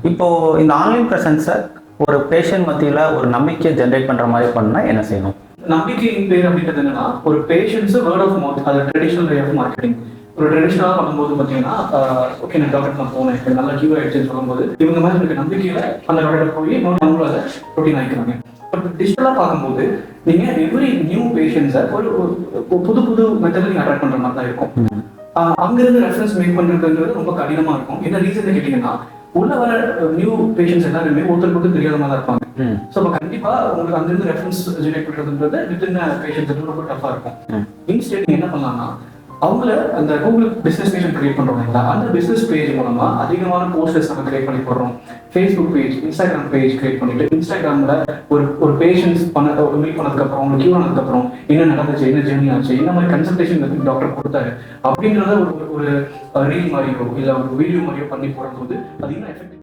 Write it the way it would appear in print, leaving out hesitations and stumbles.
இப்போது இந்த ஆன்லைன் ப்ரெசன்ஸை ஒரு பேஷண்ட் மத்தியில் ஒரு நம்பிக்கையை ஜென்ரேட் பண்ணுற மாதிரி பண்ணால் என்ன செய்யணும்? நம்பிக்கையின் பேர் அப்படின்றது என்னன்னா, ஒரு பேஷண்ட்ஸ் வேர்ட் ஆஃப் மவுத், அது ட்ரெடிஷனல் வே ஆஃப் மார்க்கெட்டிங். ஒரு ட்ரெடிஷனலாக பண்ணும்போது பார்த்தீங்கன்னா, ஓகே நான் டாக்டர் நான் போனேன், எனக்கு நல்லா கியூர் ஆயிடுச்சுன்னு சொல்லும்போது இவங்க மாதிரி எனக்கு நம்பிக்கையில் அந்த டாக்டர் போய் அவங்களும் அதை ரொட்டீன் ஆகிக்கிறாங்க. பட் டிஜிட்டலாக பார்க்கும்போது நீங்கள் எவ்ரி நியூ பேஷண்ட்ஸை ஒரு புது புது மெத்தடில் நீங்கள் அட்ராக்ட் பண்ணுற மாதிரி தான் இருக்கும். அங்கேருந்து ரெஃபரன்ஸ் மேக் பண்ணுறதுன்றது ரொம்ப கடினமாக இருக்கும். என்ன ரீசன் கேட்டிங்கன்னா, உள்ள வர நியூ பேஷண்ட்ஸ் எல்லாருமே ஒருத்தருக்கு தெரியாத மாதிரி தான் இருப்பாங்க. ஸோ இப்போ கண்டிப்பாக உங்களுக்கு அங்கிருந்து ரெஃபரன்ஸ் ஜெனரேட் பண்ணுறதுன்றது வித்தின் பேஷண்ட்ஸ் ரொம்ப டஃபாக இருக்கும். இன்ஸ்டேட் நீங்கள் என்ன பண்ணலாம்னா, அவங்கள அந்த கூகுள் பிஸ்னஸ் பேஜ் கிரியேட் பண்ணுறோம், அந்த பிஸ்னஸ் பேஜ் மூலமா அதிகமான போஸ்டர்ஸ் நம்ம கிரியேட் பண்ணி போடுறோம். Facebook page, Instagram page create பண்ணிட்டு இன்ஸ்டாகிராமில் ஒரு பேஷண்ட்ஸ் மீட் பண்ணதுக்கப்புறம், அவங்க கியூர் ஆனதுக்கப்புறம் என்ன நடந்துச்சு, என்ன ஜேர்னி ஆச்சு, என்ன மாதிரி கன்சல்டேஷன் டாக்டர் கொடுத்தாரு அப்படின்றத ஒரு ரீல் மாதிரியோ இல்லை ஒரு வீடியோ மாதிரியோ பண்ணி போடும்போது அது இன்னும் எஃபெக்டிவ்.